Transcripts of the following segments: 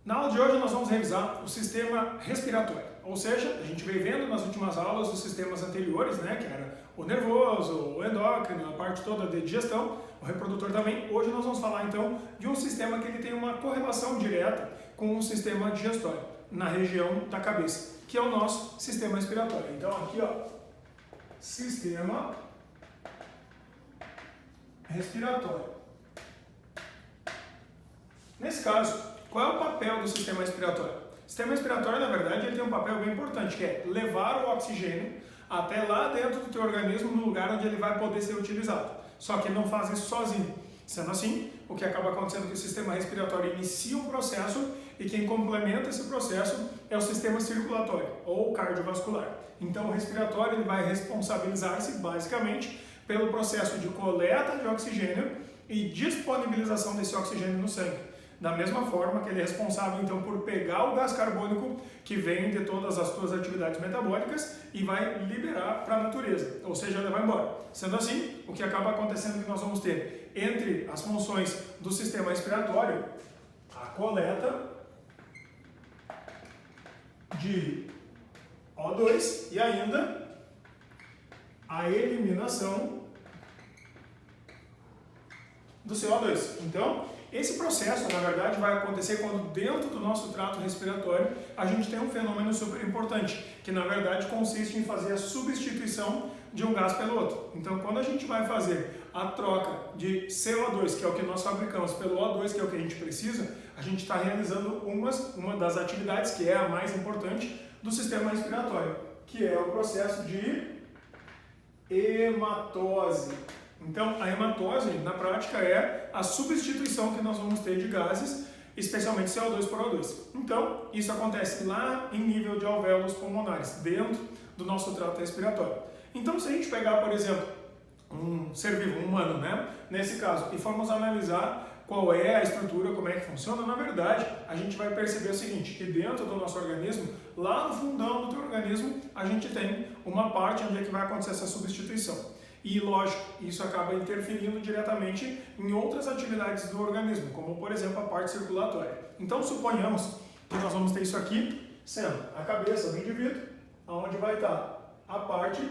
Na aula de hoje nós vamos revisar o sistema respiratório, ou seja, a gente veio vendo nas últimas aulas os sistemas anteriores, né, que era o nervoso, o endócrino, a parte toda de digestão, o reprodutor também. Hoje nós vamos falar então de um sistema que ele tem uma correlação direta com o sistema digestório, na região da cabeça, que é o nosso sistema respiratório. Então aqui, ó, sistema respiratório. Nesse caso, qual é o papel do sistema respiratório? O sistema respiratório, na verdade, ele tem um papel bem importante, que é levar o oxigênio até lá dentro do teu organismo, no lugar onde ele vai poder ser utilizado. Só que ele não faz isso sozinho. Sendo assim, o que acaba acontecendo é que o sistema respiratório inicia um processo e quem complementa esse processo é o sistema circulatório ou cardiovascular. Então, o respiratório ele vai responsabilizar-se, basicamente, pelo processo de coleta de oxigênio e disponibilização desse oxigênio no sangue. Da mesma forma que ele é responsável, então, por pegar o gás carbônico que vem de todas as suas atividades metabólicas e vai liberar para a natureza, ou seja, levar embora. Sendo assim, o que acaba acontecendo é que nós vamos ter, entre as funções do sistema respiratório, a coleta de O2 e ainda a eliminação do CO2. Então, esse processo, na verdade, vai acontecer quando dentro do nosso trato respiratório a gente tem um fenômeno super importante, que na verdade consiste em fazer a substituição de um gás pelo outro. Então, quando a gente vai fazer a troca de CO2, que é o que nós fabricamos, pelo O2, que é o que a gente precisa, a gente está realizando uma das atividades, que é a mais importante, do sistema respiratório, que é o processo de hematose. Então, a hematose, na prática, é a substituição que nós vamos ter de gases, especialmente CO2 por O2. Então, isso acontece lá em nível de alvéolos pulmonares, dentro do nosso trato respiratório. Então, se a gente pegar, por exemplo, um ser vivo, um humano, né, nesse caso, e formos analisar qual é a estrutura, como é que funciona, na verdade, a gente vai perceber o seguinte, que dentro do nosso organismo, lá no fundão do teu organismo, a gente tem uma parte onde é que vai acontecer essa substituição. E, lógico, isso acaba interferindo diretamente em outras atividades do organismo, como, por exemplo, a parte circulatória. Então, suponhamos que nós vamos ter isso aqui sendo a cabeça do indivíduo, onde vai estar a parte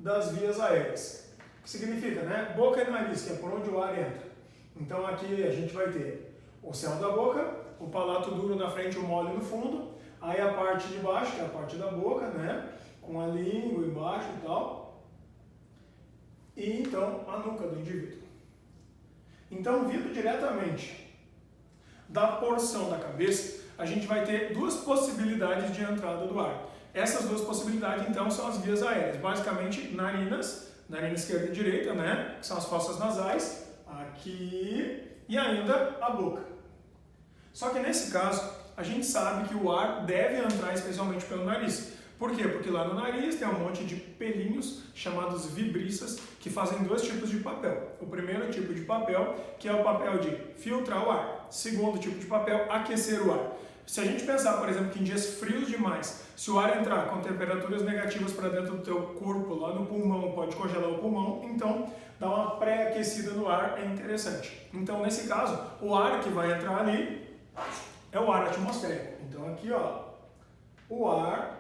das vias aéreas. O que significa, né? Boca e nariz, que é por onde o ar entra. Então, aqui a gente vai ter o céu da boca, o palato duro na frente e o mole no fundo, aí a parte de baixo, que é a parte da boca, né? Com a língua embaixo e tal. E então a nuca do indivíduo. Então, vindo diretamente da porção da cabeça, a gente vai ter duas possibilidades de entrada do ar. Essas duas possibilidades, então, são as vias aéreas. Basicamente, narinas, narina esquerda e direita, né? Que são as fossas nasais, aqui, e ainda a boca. Só que nesse caso, a gente sabe que o ar deve entrar especialmente pelo nariz. Por quê? Porque lá no nariz tem um monte de pelinhos chamados vibrisas que fazem dois tipos de papel. O primeiro tipo de papel, que é o papel de filtrar o ar. Segundo tipo de papel, aquecer o ar. Se a gente pensar, por exemplo, que em dias frios demais, se o ar entrar com temperaturas negativas para dentro do teu corpo, lá no pulmão, pode congelar o pulmão, então dar uma pré-aquecida no ar é interessante. Então, nesse caso, o ar que vai entrar ali é o ar atmosférico. Então, aqui, ó, o ar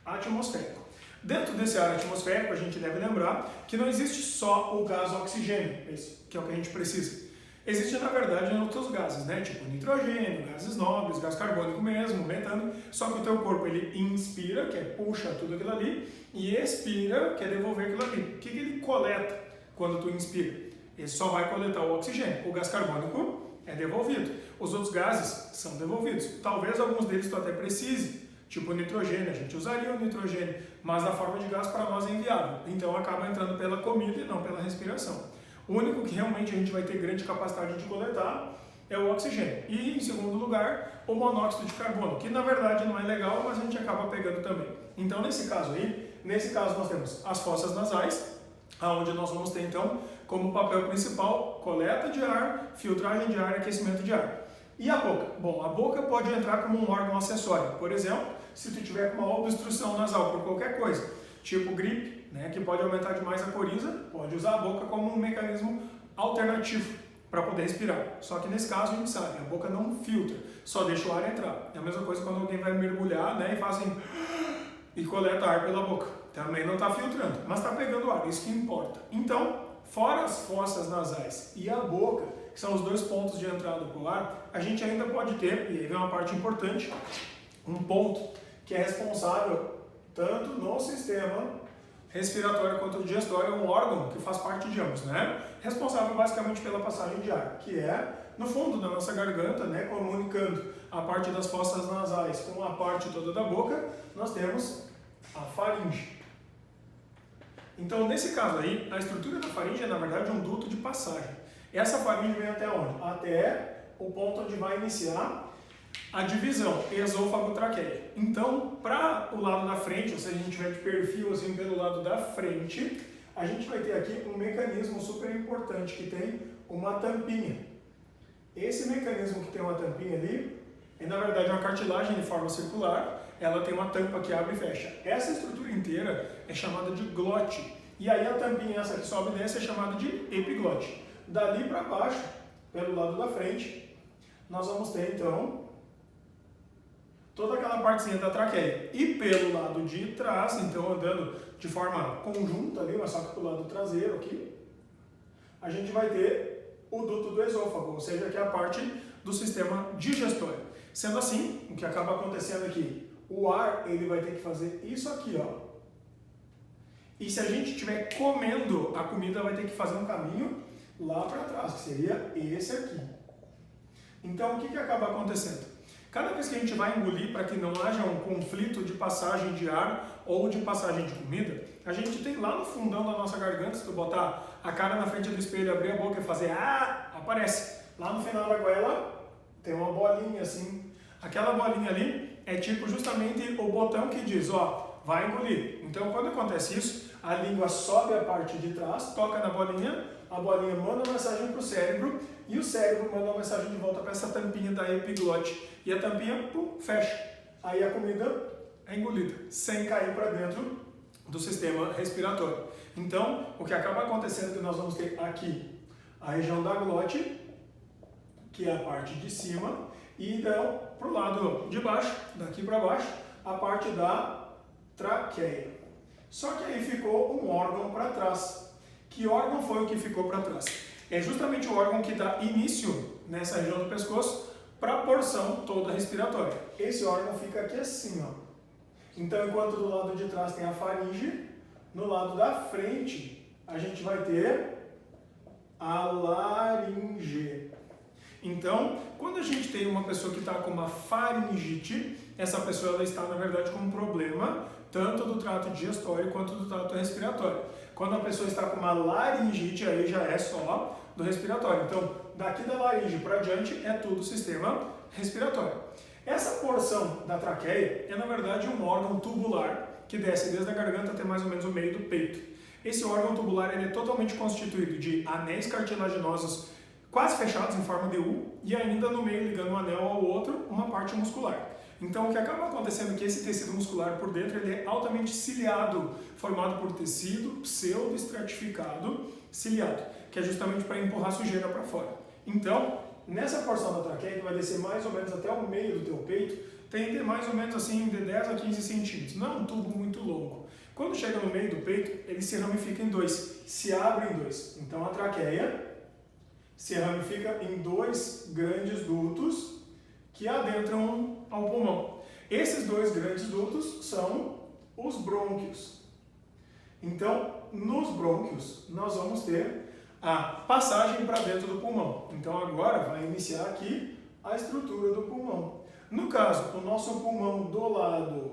atmosférico. Dentro desse ar atmosférico, a gente deve lembrar que não existe só o gás oxigênio, esse, que é o que a gente precisa. Existem, na verdade, outros gases, né? Tipo nitrogênio, gases nobres, gás carbônico mesmo, metano. Só que o teu corpo, ele inspira, que é puxa tudo aquilo ali, e expira, que é devolver aquilo ali. O que ele coleta quando tu inspira? Ele só vai coletar o oxigênio. O gás carbônico é devolvido. Os outros gases são devolvidos. Talvez alguns deles tu até precise. Tipo o nitrogênio, a gente usaria o nitrogênio, mas na forma de gás para nós é inviável. Então acaba entrando pela comida e não pela respiração. O único que realmente a gente vai ter grande capacidade de coletar é o oxigênio. E, em segundo lugar, o monóxido de carbono, que na verdade não é legal, mas a gente acaba pegando também. Então, nesse caso nós temos as fossas nasais, onde nós vamos ter então como papel principal coleta de ar, filtragem de ar e aquecimento de ar. E a boca? Bom, a boca pode entrar como um órgão acessório. Por exemplo, se tu tiver com uma obstrução nasal por qualquer coisa, tipo gripe, né, que pode aumentar demais a coriza, pode usar a boca como um mecanismo alternativo para poder respirar. Só que nesse caso a gente sabe, a boca não filtra, só deixa o ar entrar. É a mesma coisa quando alguém vai mergulhar, né, e faz assim, e coleta ar pela boca. Também não está filtrando, mas está pegando ar, isso que importa. Então, fora as fossas nasais e a boca, que são os dois pontos de entrada para o ar, a gente ainda pode ter, e aí vem uma parte importante, um ponto que é responsável tanto no sistema respiratório quanto digestório, é um órgão que faz parte de ambos, né? Responsável basicamente pela passagem de ar, que é no fundo da nossa garganta, né? Comunicando a parte das fossas nasais com a parte toda da boca, nós temos a faringe. Então, nesse caso aí, a estrutura da faringe é, na verdade, um duto de passagem. Essa faringe vem até onde? Até o ponto onde vai iniciar a divisão esôfago-traqueia. Então, para o lado da frente, ou seja, a gente tiver de perfil assim pelo lado da frente, a gente vai ter aqui um mecanismo super importante que tem uma tampinha. Esse mecanismo que tem uma tampinha ali é, na verdade, uma cartilagem de forma circular. Ela tem uma tampa que abre e fecha. Essa estrutura inteira é chamada de glote. E aí a tampinha, essa que sobe e desce, é chamada de epiglote. Dali para baixo, pelo lado da frente, nós vamos ter, então, toda aquela partezinha da traqueia. E pelo lado de trás, então andando de forma conjunta ali, mas só que pelo lado traseiro aqui, a gente vai ter o duto do esôfago, ou seja, que é a parte do sistema digestório. Sendo assim, o que acaba acontecendo aqui, o ar ele vai ter que fazer isso aqui, ó. E se a gente estiver comendo, a comida vai ter que fazer um caminho lá para trás, que seria esse aqui. Então, o que acaba acontecendo? Cada vez que a gente vai engolir, para que não haja um conflito de passagem de ar ou de passagem de comida, a gente tem lá no fundão da nossa garganta, se tu botar a cara na frente do espelho, abrir a boca e fazer aparece. Lá no final da goela tem uma bolinha assim. Aquela bolinha ali é tipo justamente o botão que diz, ó, vai engolir. Então, quando acontece isso, a língua sobe a parte de trás, toca na bolinha, a bolinha manda uma mensagem para o cérebro e o cérebro manda uma mensagem de volta para essa tampinha da epiglote. E a tampinha, pum, fecha. Aí a comida é engolida, sem cair para dentro do sistema respiratório. Então, o que acaba acontecendo é que nós vamos ter aqui a região da glote, que é a parte de cima, e então, para o lado de baixo, daqui para baixo, a parte da traqueia. Só que aí ficou um órgão para trás. Que órgão foi o que ficou para trás? É justamente o órgão que dá início nessa região do pescoço para a porção toda respiratória. Esse órgão fica aqui assim, ó. Então, enquanto do lado de trás tem a faringe, no lado da frente a gente vai ter a laringe. Então, quando a gente tem uma pessoa que está com uma faringite, essa pessoa ela está, na verdade, com um problema tanto do trato digestório quanto do trato respiratório. Quando a pessoa está com uma laringite, aí já é só do respiratório. Então, daqui da laringe para diante é tudo sistema respiratório. Essa porção da traqueia é, na verdade, um órgão tubular que desce desde a garganta até mais ou menos o meio do peito. Esse órgão tubular ele é totalmente constituído de anéis cartilaginosos quase fechados em forma de U e ainda no meio, ligando um anel ao outro, uma parte muscular. Então, o que acaba acontecendo é que esse tecido muscular por dentro ele é altamente ciliado, formado por tecido pseudoestratificado ciliado, que é justamente para empurrar a sujeira para fora. Então, nessa porção da traqueia, que vai descer mais ou menos até o meio do teu peito, tem que ter mais ou menos assim de 10 a 15 centímetros. Não é um tubo muito longo. Quando chega no meio do peito, ele se ramifica em dois, se abre em dois. Então, a traqueia se ramifica em dois grandes dutos que adentram ao pulmão. Esses dois grandes dutos são os brônquios. Então, nos brônquios, nós vamos ter a passagem para dentro do pulmão. Então, agora vai iniciar aqui a estrutura do pulmão. No caso, o nosso pulmão do lado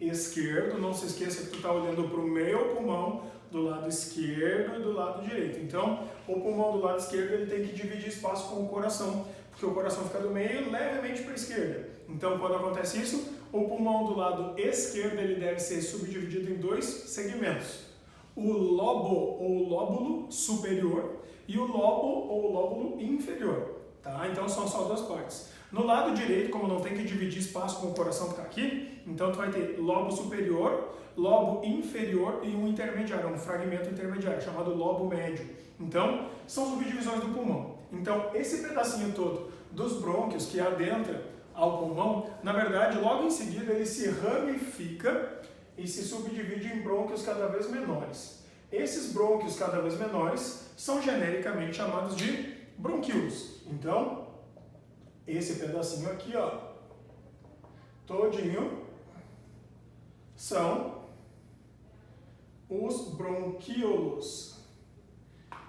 esquerdo, não se esqueça que tu está olhando para o meu pulmão, do lado esquerdo e do lado direito. Então, o pulmão do lado esquerdo ele tem que dividir espaço com o coração, porque o coração fica do meio levemente para a esquerda. Então, quando acontece isso, o pulmão do lado esquerdo ele deve ser subdividido em dois segmentos. O lobo ou lóbulo superior e o lobo ou lóbulo inferior. Tá? Então, são só duas partes. No lado direito, como não tem que dividir espaço com o coração ficar aqui, então tu vai ter lobo superior, lobo inferior e um intermediário, um fragmento intermediário, chamado lobo médio. Então, são subdivisões do pulmão. Então, esse pedacinho todo dos brônquios que adentra ao pulmão, na verdade, logo em seguida ele se ramifica e se subdivide em brônquios cada vez menores. Esses brônquios cada vez menores são genericamente chamados de bronquíolos. Então, esse pedacinho aqui, ó, todinho, são os bronquíolos.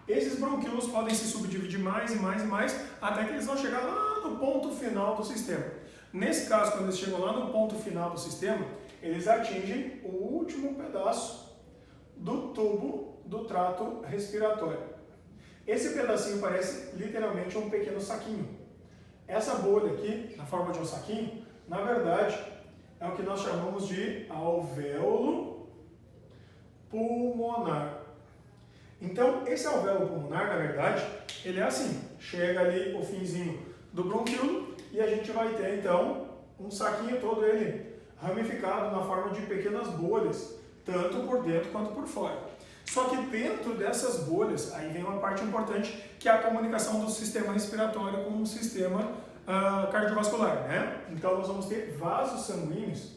Esses bronquíolos podem se subdividir mais e mais e mais, até que eles vão chegar lá no ponto final do sistema. Nesse caso, quando eles chegam lá no ponto final do sistema, eles atingem o último pedaço do tubo do trato respiratório. Esse pedacinho parece literalmente um pequeno saquinho. Essa bolha aqui, na forma de um saquinho, na verdade, é o que nós chamamos de alvéolo pulmonar. Então, esse alvéolo pulmonar, na verdade, ele é assim, chega ali o finzinho do bronquíolo e a gente vai ter, então, um saquinho todo ele ramificado na forma de pequenas bolhas, tanto por dentro quanto por fora. Só que dentro dessas bolhas, aí vem uma parte importante, que é a comunicação do sistema respiratório com o sistema cardiovascular, né? Então, nós vamos ter vasos sanguíneos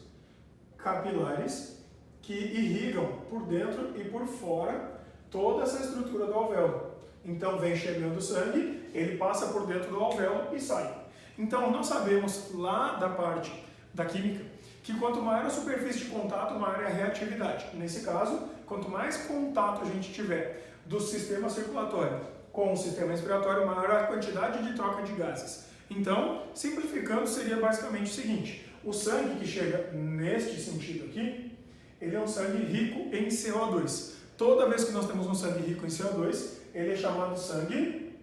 capilares que irrigam por dentro e por fora toda essa estrutura do alvéolo. Então, vem chegando o sangue, ele passa por dentro do alvéolo e sai. Então, nós sabemos lá da parte da química que quanto maior a superfície de contato, maior é a reatividade. Nesse caso, quanto mais contato a gente tiver do sistema circulatório com o sistema respiratório, maior a quantidade de troca de gases. Então, simplificando, seria basicamente o seguinte: o sangue que chega neste sentido aqui, ele é um sangue rico em CO2. Toda vez que nós temos um sangue rico em CO2, ele é chamado sangue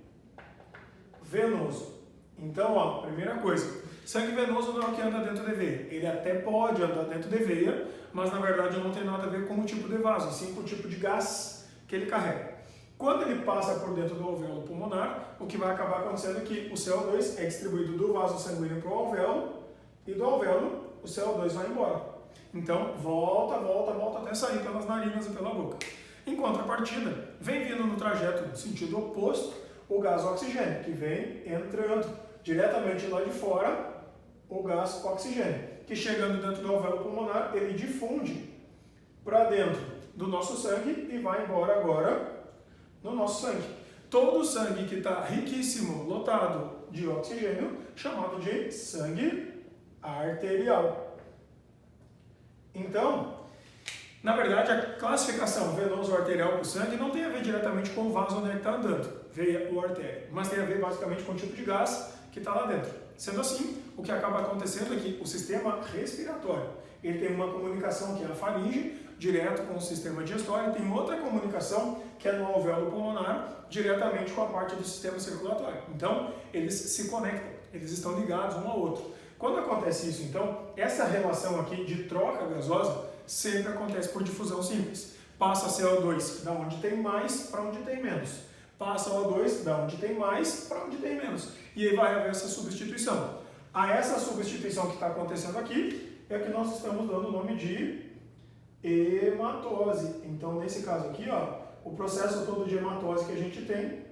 venoso. Então, ó, primeira coisa, sangue venoso não é o que anda dentro da veia. Ele até pode andar dentro da veia, mas na verdade não tem nada a ver com o tipo de vaso, sim com o tipo de gás que ele carrega. Quando ele passa por dentro do alvéolo pulmonar, o que vai acabar acontecendo é que o CO2 é distribuído do vaso sanguíneo para o alvéolo, e do alvéolo o CO2 vai embora. Então, volta até sair pelas narinas e pela boca. Em contrapartida, vem vindo no trajeto no sentido oposto o gás oxigênio, que vem entrando diretamente lá de fora o gás oxigênio, que chegando dentro do alvéolo pulmonar, ele difunde para dentro do nosso sangue e vai embora agora no nosso sangue. Todo o sangue que está riquíssimo, lotado de oxigênio, chamado de sangue arterial. Então, na verdade, a classificação venoso ou arterial para o sangue não tem a ver diretamente com o vaso onde ele está andando, veia ou artéria, mas tem a ver basicamente com o tipo de gás que está lá dentro. Sendo assim, o que acaba acontecendo é que o sistema respiratório, ele tem uma comunicação que é a faringe, direto com o sistema digestório, e tem outra comunicação que é no alvéolo pulmonar, diretamente com a parte do sistema circulatório. Então, eles se conectam, eles estão ligados um ao outro. Quando acontece isso, então, essa relação aqui de troca gasosa sempre acontece por difusão simples. Passa CO2 da onde tem mais para onde tem menos. Passa O2 da onde tem mais para onde tem menos. E aí vai haver essa substituição. A essa substituição que está acontecendo aqui é que nós estamos dando o nome de hematose. Então, nesse caso aqui, ó, o processo todo de hematose que a gente tem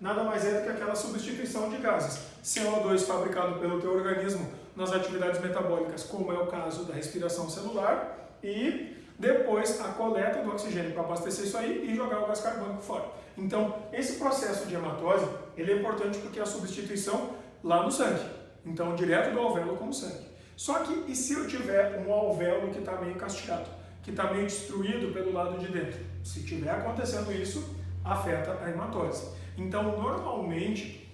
nada mais é do que aquela substituição de gases. CO2 fabricado pelo teu organismo nas atividades metabólicas, como é o caso da respiração celular, e depois a coleta do oxigênio para abastecer isso aí e jogar o gás carbônico fora. Então, esse processo de hematose, ele é importante porque é a substituição lá no sangue. Então, direto do alvéolo com o sangue. Só que, e se eu tiver um alvéolo que está meio castigado, que está meio destruído pelo lado de dentro? Se tiver acontecendo isso, afeta a hematose. Então, normalmente,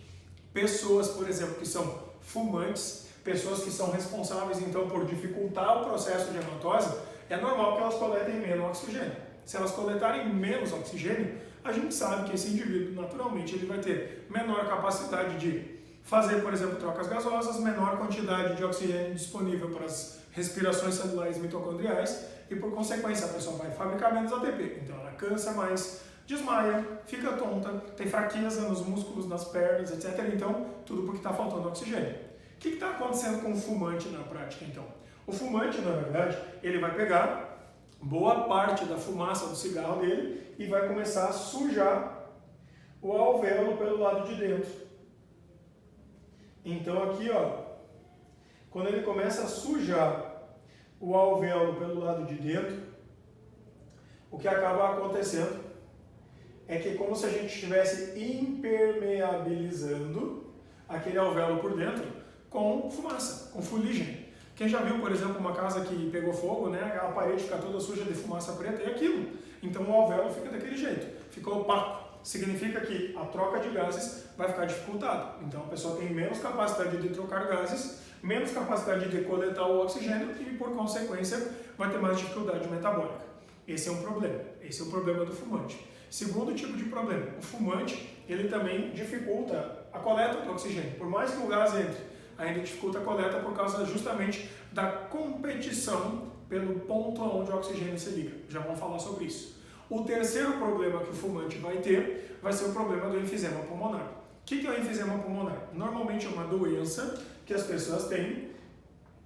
pessoas, por exemplo, que são fumantes, pessoas que são responsáveis, então, por dificultar o processo de hematose, é normal que elas coletem menos oxigênio. Se elas coletarem menos oxigênio, a gente sabe que esse indivíduo, naturalmente, ele vai ter menor capacidade de fazer, por exemplo, trocas gasosas, menor quantidade de oxigênio disponível para as respirações celulares mitocondriais e, por consequência, a pessoa vai fabricar menos ATP. Então, ela cansa mais, desmaia, fica tonta, tem fraqueza nos músculos, nas pernas, etc. Então, tudo porque está faltando oxigênio. O que está acontecendo com o fumante na prática, então? O fumante, na verdade, ele vai pegar boa parte da fumaça do cigarro dele e vai começar a sujar o alvéolo pelo lado de dentro. Então aqui, ó, quando ele começa a sujar o alvéolo pelo lado de dentro, o que acaba acontecendo é que é como se a gente estivesse impermeabilizando aquele alvéolo por dentro com fumaça, com fuligem. Quem já viu, por exemplo, uma casa que pegou fogo, né, a parede fica toda suja de fumaça preta, é aquilo. Então o alvéolo fica daquele jeito, fica opaco. Significa que a troca de gases vai ficar dificultada. Então a pessoa tem menos capacidade de trocar gases, menos capacidade de coletar o oxigênio e, por consequência, vai ter mais dificuldade metabólica. Esse é um problema. Esse é o problema do fumante. Segundo tipo de problema, o fumante, ele também dificulta a coleta do oxigênio. Por mais que o gás entre, ainda dificulta a coleta por causa justamente da competição pelo ponto onde o oxigênio se liga. Já vamos falar sobre isso. O terceiro problema que o fumante vai ter vai ser o problema do enfisema pulmonar. O que é o enfisema pulmonar? Normalmente é uma doença que as pessoas têm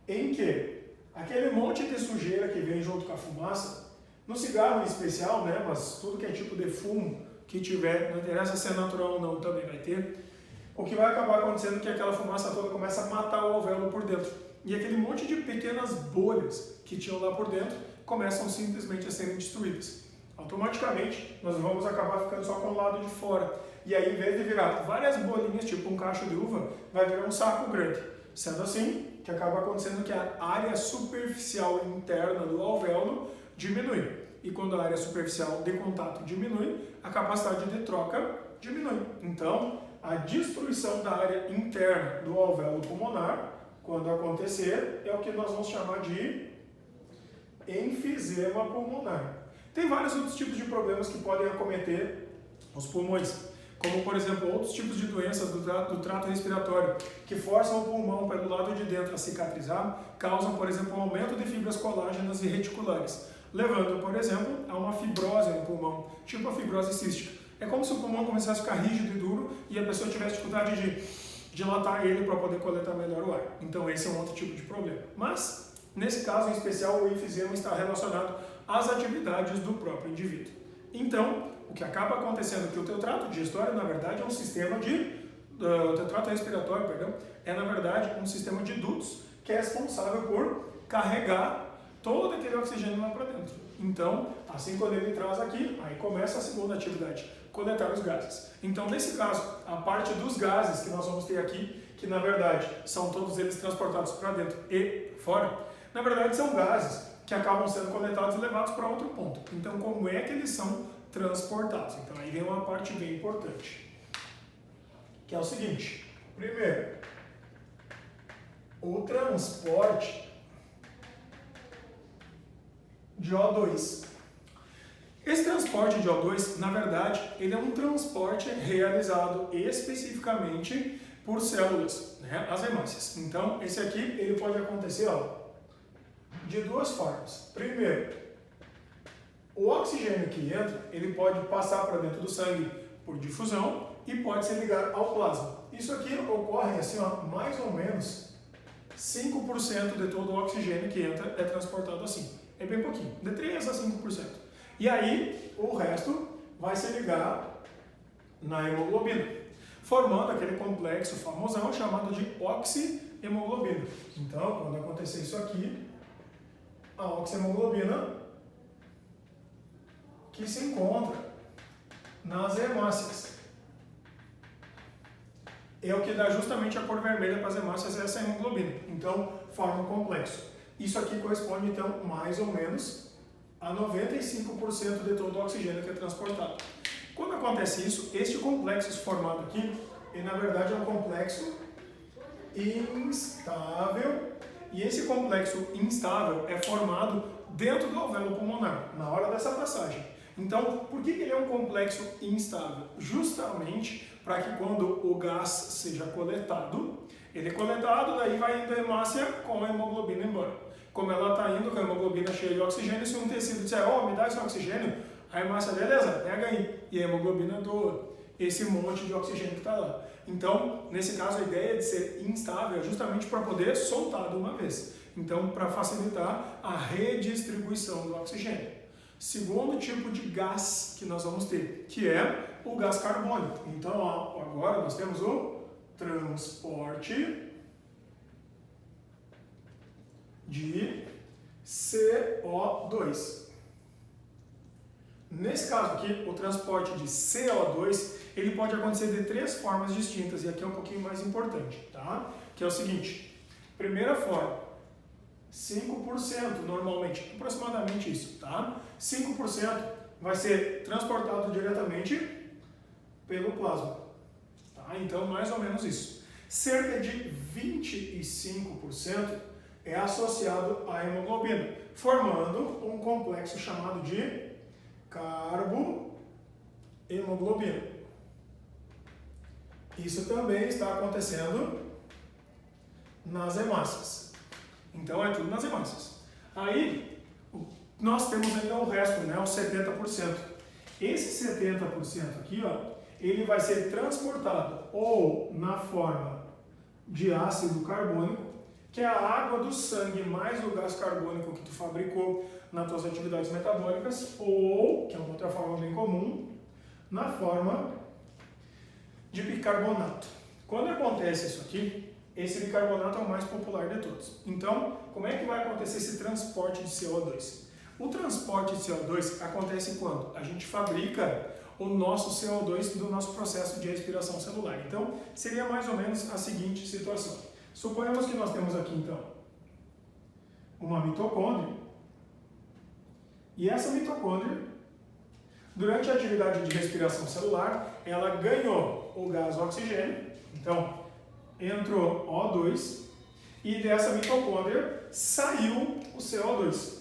em que aquele monte de sujeira que vem junto com a fumaça, no cigarro em especial, né, mas tudo que é tipo de fumo que tiver, não interessa se é natural ou não, também vai ter, o que vai acabar acontecendo é que aquela fumaça toda começa a matar o alvéolo por dentro. E aquele monte de pequenas bolhas que tinham lá por dentro começam simplesmente a serem destruídas. Automaticamente, nós vamos acabar ficando só com o lado de fora. E aí, em vez de virar várias bolinhas, tipo um cacho de uva, vai virar um saco grande. Sendo assim, que acaba acontecendo que a área superficial interna do alvéolo diminui. E quando a área superficial de contato diminui, a capacidade de troca diminui. Então, a destruição da área interna do alvéolo pulmonar, quando acontecer, é o que nós vamos chamar de enfisema pulmonar. Tem vários outros tipos de problemas que podem acometer os pulmões, como, por exemplo, outros tipos de doenças do trato respiratório, que forçam o pulmão pelo lado de dentro a cicatrizar, causam, por exemplo, um aumento de fibras colágenas e reticulares, levando, por exemplo, a uma fibrose no pulmão, tipo a fibrose cística. É como se o pulmão começasse a ficar rígido e duro e a pessoa tivesse dificuldade de dilatar ele para poder coletar melhor o ar. Então esse é um outro tipo de problema. Mas, nesse caso em especial, o enfisema está relacionado às atividades do próprio indivíduo. Então, o que acaba acontecendo é que o teu trato digestório, na verdade, é um sistema de... o teu trato respiratório, perdão, é, na verdade, um sistema de dutos que é responsável por carregar todo aquele oxigênio lá para dentro. Então, assim quando ele traz aqui, aí começa a segunda atividade, coletar os gases. Então, nesse caso, a parte dos gases que nós vamos ter aqui, que na verdade são todos eles transportados para dentro e fora, na verdade são gases que acabam sendo coletados e levados para outro ponto. Então, como é que eles são transportados? Então, aí vem uma parte bem importante, que é o seguinte. Primeiro, o transporte de O2. Esse transporte de O2, na verdade, ele é um transporte realizado especificamente por células, né, as hemácias. Então, esse aqui ele pode acontecer, ó, de duas formas. Primeiro, o oxigênio que entra, ele pode passar para dentro do sangue por difusão e pode se ligar ao plasma. Isso aqui ocorre assim, ó, mais ou menos 5% de todo o oxigênio que entra é transportado assim. É bem pouquinho, de 3 a 5%. E aí, o resto vai se ligar na hemoglobina, formando aquele complexo famosão chamado de oxihemoglobina. Então, quando acontecer isso aqui, a oxihemoglobina que se encontra nas hemácias é o que dá justamente a cor vermelha para as hemácias, essa hemoglobina. Então, forma um complexo. Isso aqui corresponde, então, mais ou menos a 95% de todo o oxigênio que é transportado. Quando acontece isso, este complexo formado aqui, ele, na verdade, é um complexo instável, e esse complexo instável é formado dentro do alvéolo pulmonar, na hora dessa passagem. Então, por que ele é um complexo instável? Justamente para que quando o gás seja coletado, ele é coletado, daí vai indo a hemácia com a hemoglobina embora. Como ela está indo com a hemoglobina cheia de oxigênio, se um tecido disser, ó, me dá esse oxigênio, a hemácia, beleza, pega aí. E a hemoglobina doa esse monte de oxigênio que está lá. Então, nesse caso, a ideia de ser instável é justamente para poder soltar de uma vez. Então, para facilitar a redistribuição do oxigênio. Segundo tipo de gás que nós vamos ter, que é o gás carbônico. Então, agora nós temos o transporte de CO2. Nesse caso aqui, o transporte de CO2, ele pode acontecer de 3 formas distintas, e aqui é um pouquinho mais importante, tá? Que é o seguinte, primeira forma, 5% normalmente, aproximadamente isso, tá? 5% vai ser transportado diretamente pelo plasma, tá? Então, mais ou menos isso. Cerca de 25% é associado à hemoglobina, formando um complexo chamado de carbohemoglobina. Isso também está acontecendo nas hemácias. Então é tudo nas hemácias. Aí nós temos ainda o resto, né, os 70%. Esse 70% aqui, ó, ele vai ser transportado ou na forma de ácido carbônico, que é a água do sangue mais o gás carbônico que tu fabricou nas tuas atividades metabólicas, ou, que é uma outra forma bem comum, na forma de bicarbonato. Quando acontece isso aqui, esse bicarbonato é o mais popular de todos. Então, como é que vai acontecer esse transporte de CO2? O transporte de CO2 acontece quando a gente fabrica o nosso CO2 do nosso processo de respiração celular. Então, seria mais ou menos a seguinte situação. Suponhamos que nós temos aqui, então, uma mitocôndria, e essa mitocôndria, durante a atividade de respiração celular, ela ganhou o gás oxigênio, então, entrou O2, e dessa mitocôndria saiu o CO2.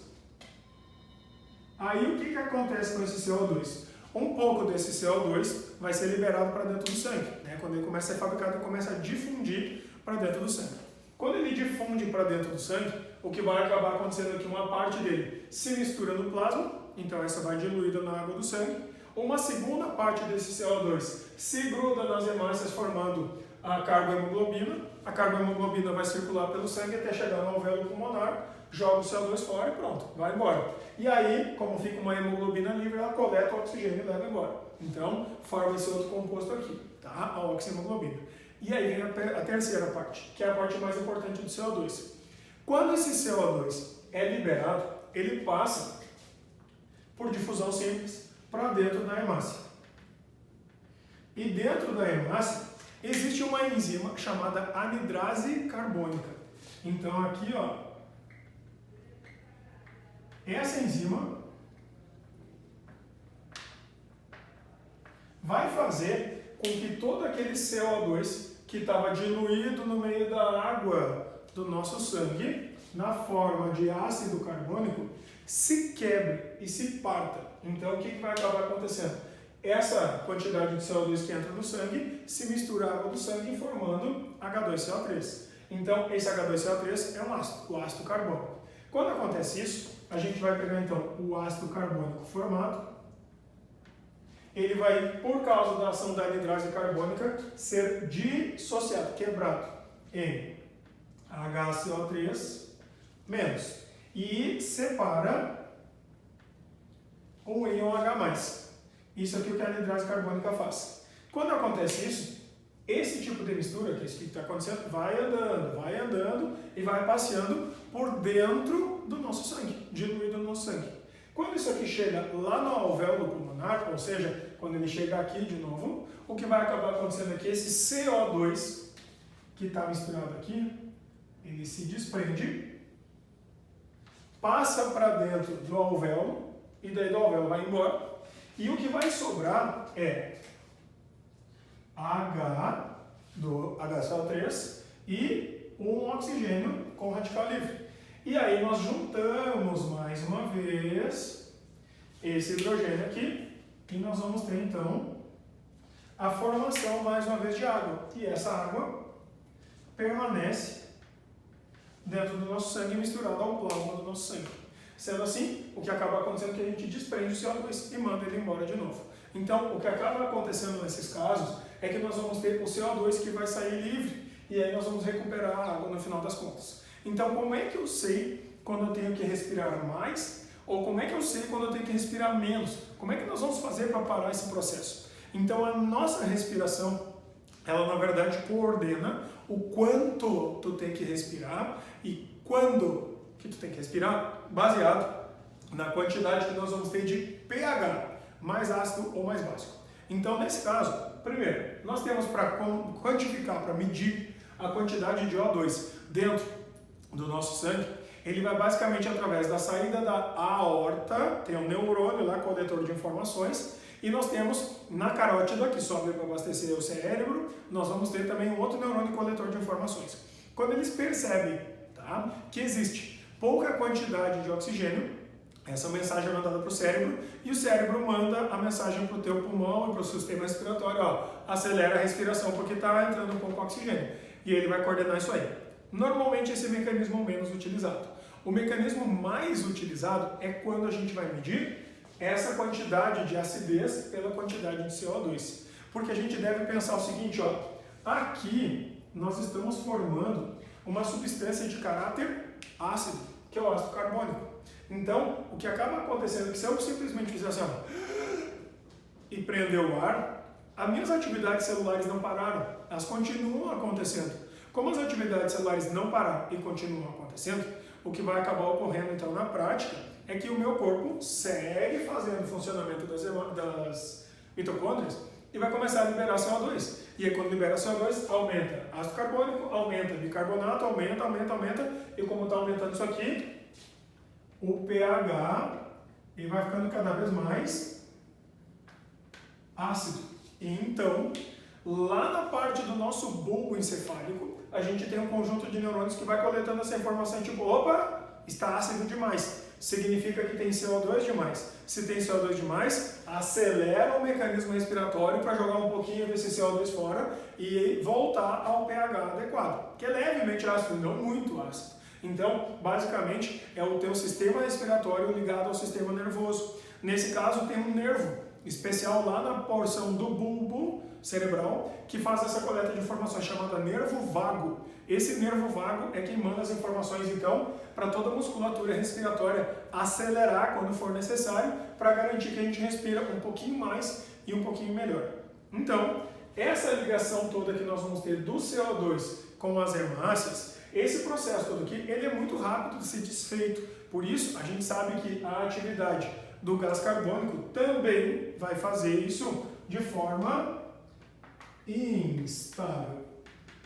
Aí, o que acontece com esse CO2? Um pouco desse CO2 vai ser liberado para dentro do sangue, né? Quando ele começa a ser fabricado, ele começa a difundir para dentro do sangue. Quando ele difunde para dentro do sangue, o que vai acabar acontecendo é que uma parte dele se mistura no plasma, então essa vai diluída na água do sangue. Uma segunda parte desse CO2 se gruda nas hemácias formando a carbohemoglobina. A carbohemoglobina vai circular pelo sangue até chegar no alvéolo pulmonar, joga o CO2 fora e pronto, vai embora. E aí, como fica uma hemoglobina livre, ela coleta o oxigênio e leva embora. Então, forma esse outro composto aqui, tá? A oxihemoglobina. E aí vem a terceira parte, que é a parte mais importante do CO2. Quando esse CO2 é liberado, ele passa por difusão simples para dentro da hemácia. E dentro da hemácia existe uma enzima chamada anidrase carbônica. Então aqui, ó, essa enzima vai fazer com que todo aquele CO2 que estava diluído no meio da água do nosso sangue, na forma de ácido carbônico, se quebre e se parta. Então, o que vai acabar acontecendo? Essa quantidade de CO2 que entra no sangue se mistura à água do sangue formando H2CO3. Então, esse H2CO3 é um ácido, o ácido carbônico. Quando acontece isso, a gente vai pegar então o ácido carbônico formado. Ele vai, por causa da ação da anidrase carbônica, ser dissociado, quebrado em HCO3 menos. E separa o íon H+. Isso aqui é o que a anidrase carbônica faz. Quando acontece isso, esse tipo de mistura, que é isso que está acontecendo, vai andando e vai passeando por dentro do nosso sangue, diluído no nosso sangue. Quando isso aqui chega lá no alvéolo pulmonar, ou seja, quando ele chega aqui de novo, o que vai acabar acontecendo é que esse CO2 que está misturado aqui, ele se desprende, passa para dentro do alvéolo, e daí do alvéolo vai embora, e o que vai sobrar é HCO3 e um oxigênio com radical livre. E aí nós juntamos mais uma vez esse hidrogênio aqui e nós vamos ter então a formação mais uma vez de água. E essa água permanece dentro do nosso sangue misturada ao plasma do nosso sangue. Sendo assim, o que acaba acontecendo é que a gente desprende o CO2 e manda ele embora de novo. Então, o que acaba acontecendo nesses casos é que nós vamos ter o CO2 que vai sair livre e aí nós vamos recuperar a água no final das contas. Então, como é que eu sei quando eu tenho que respirar mais ou como é que eu sei quando eu tenho que respirar menos? Como é que nós vamos fazer para parar esse processo? Então, a nossa respiração, ela na verdade coordena o quanto tu tem que respirar e quando que tu tem que respirar, baseado na quantidade que nós vamos ter de pH, mais ácido ou mais básico. Então, nesse caso, primeiro, nós temos para quantificar, para medir a quantidade de O2 dentro do nosso sangue, ele vai basicamente através da saída da aorta, tem um neurônio lá, coletor de informações, e nós temos na carótida, que sobe para abastecer o cérebro, nós vamos ter também um outro neurônio coletor de informações. Quando eles percebem, tá, que existe pouca quantidade de oxigênio, essa mensagem é mandada para o cérebro e o cérebro manda a mensagem para o teu pulmão e para o sistema respiratório, ó, acelera a respiração porque está entrando um pouco oxigênio. E ele vai coordenar isso aí. Normalmente esse mecanismo é o menos utilizado. O mecanismo mais utilizado é quando a gente vai medir essa quantidade de acidez pela quantidade de CO2. Porque a gente deve pensar o seguinte, ó, aqui nós estamos formando uma substância de caráter ácido, que é o ácido carbônico. Então, o que acaba acontecendo é que se eu simplesmente fizer assim, ó, e prender o ar, as minhas atividades celulares não pararam, elas continuam acontecendo. Como as atividades celulares não pararam e continuam acontecendo, o que vai acabar ocorrendo então na prática é que o meu corpo segue fazendo o funcionamento das mitocôndrias e vai começar a liberar CO2. E aí quando libera CO2, aumenta ácido carbônico, aumenta bicarbonato, aumenta, e como está aumentando isso aqui, o pH ele vai ficando cada vez mais ácido. E então, lá na parte do nosso bulbo encefálico, a gente tem um conjunto de neurônios que vai coletando essa informação, tipo, opa, está ácido demais. Significa que tem CO2 demais. Se tem CO2 demais, acelera o mecanismo respiratório para jogar um pouquinho desse CO2 fora e voltar ao pH adequado, que é levemente ácido, não muito ácido. Então, basicamente, é o teu sistema respiratório ligado ao sistema nervoso. Nesse caso, tem um nervo especial lá na porção do bulbo cerebral que faz essa coleta de informações, chamada nervo vago. Esse nervo vago é quem manda as informações, então, para toda a musculatura respiratória acelerar quando for necessário, para garantir que a gente respira um pouquinho mais e um pouquinho melhor. Então, essa ligação toda que nós vamos ter do CO2 com as hemácias, esse processo todo aqui, ele é muito rápido de ser desfeito. Por isso, a gente sabe que a atividade do gás carbônico também vai fazer isso de forma instável.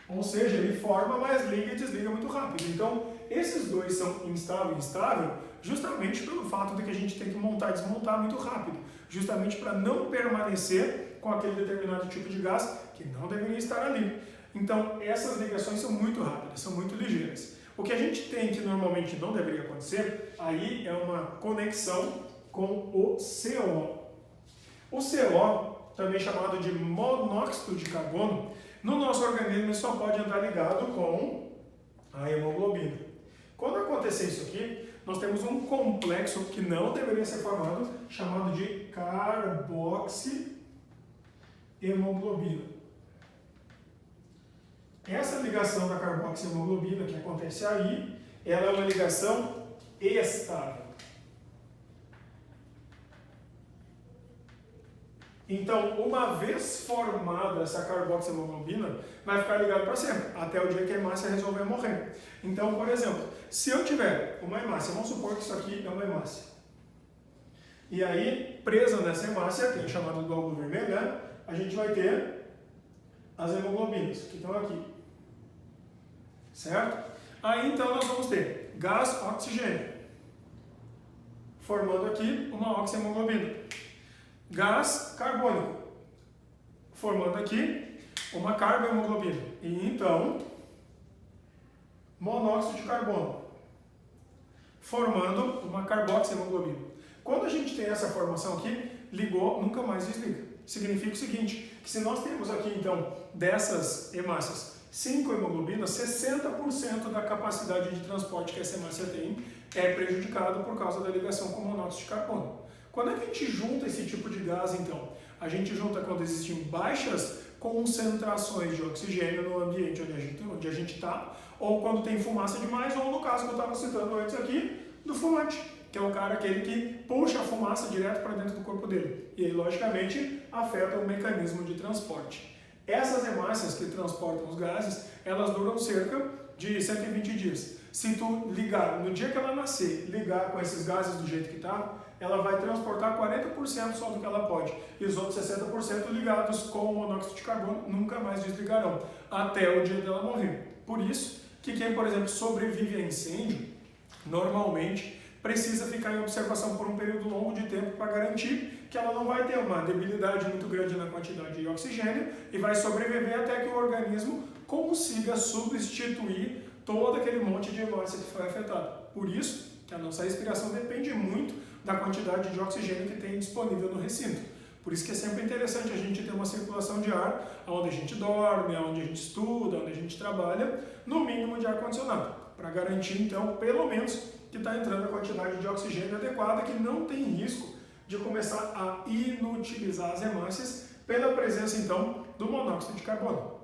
Ou seja, ele forma, mas liga e desliga muito rápido. Então, esses dois são instável e instável justamente pelo fato de que a gente tem que montar e desmontar muito rápido. Justamente para não permanecer com aquele determinado tipo de gás que não deveria estar ali. Então, essas ligações são muito rápidas, são muito ligeiras. O que a gente tem que normalmente não deveria acontecer, aí é uma conexão com o CO. O CO, também chamado de monóxido de carbono, no nosso organismo só pode andar ligado com a hemoglobina. Quando acontecer isso aqui, nós temos um complexo que não deveria ser formado, chamado de carboxihemoglobina. Essa ligação da carboxihemoglobina que acontece aí, ela é uma ligação estável. Então, uma vez formada essa carboxihemoglobina, vai ficar ligado para sempre, até o dia que a hemácia resolver morrer. Então, por exemplo, se eu tiver uma hemácia, vamos supor que isso aqui é uma hemácia. E aí, presa nessa hemácia, que é chamada do glóbulo vermelho, né, a gente vai ter as hemoglobinas, que estão aqui. Certo? Aí, então, nós vamos ter gás oxigênio, formando aqui uma oxihemoglobina. Gás carbônico, formando aqui uma carbohemoglobina. E então, monóxido de carbono, formando uma carboxihemoglobina. Quando a gente tem essa formação aqui, ligou, nunca mais desliga. Significa o seguinte, que se nós temos aqui, então, dessas hemácias, 5 hemoglobinas, 60% da capacidade de transporte que essa hemácia tem é prejudicado por causa da ligação com o monóxido de carbono. Quando é que a gente junta esse tipo de gás, então? A gente junta quando existem baixas concentrações de oxigênio no ambiente onde a gente está, ou quando tem fumaça demais, ou no caso que eu estava citando antes aqui, do fumante, que é o cara aquele que puxa a fumaça direto para dentro do corpo dele. E aí, logicamente, afeta o mecanismo de transporte. Essas hemácias que transportam os gases, elas duram cerca de 120 dias. Se tu ligar, no dia que ela nascer, ligar com esses gases do jeito que está, ela vai transportar 40% só do que ela pode. E os outros 60% ligados com o monóxido de carbono nunca mais desligarão, até o dia dela morrer. Por isso, que quem, por exemplo, sobrevive a incêndio, normalmente precisa ficar em observação por um período longo de tempo para garantir que ela não vai ter uma debilidade muito grande na quantidade de oxigênio e vai sobreviver até que o organismo consiga substituir todo aquele monte de hemácia que foi afetada. Por isso que a nossa respiração depende muito da quantidade de oxigênio que tem disponível no recinto. Por isso que é sempre interessante a gente ter uma circulação de ar onde a gente dorme, onde a gente estuda, onde a gente trabalha, no mínimo de ar-condicionado, para garantir, então, pelo menos, que está entrando a quantidade de oxigênio adequada, que não tem risco de começar a inutilizar as hemácias pela presença, então, do monóxido de carbono.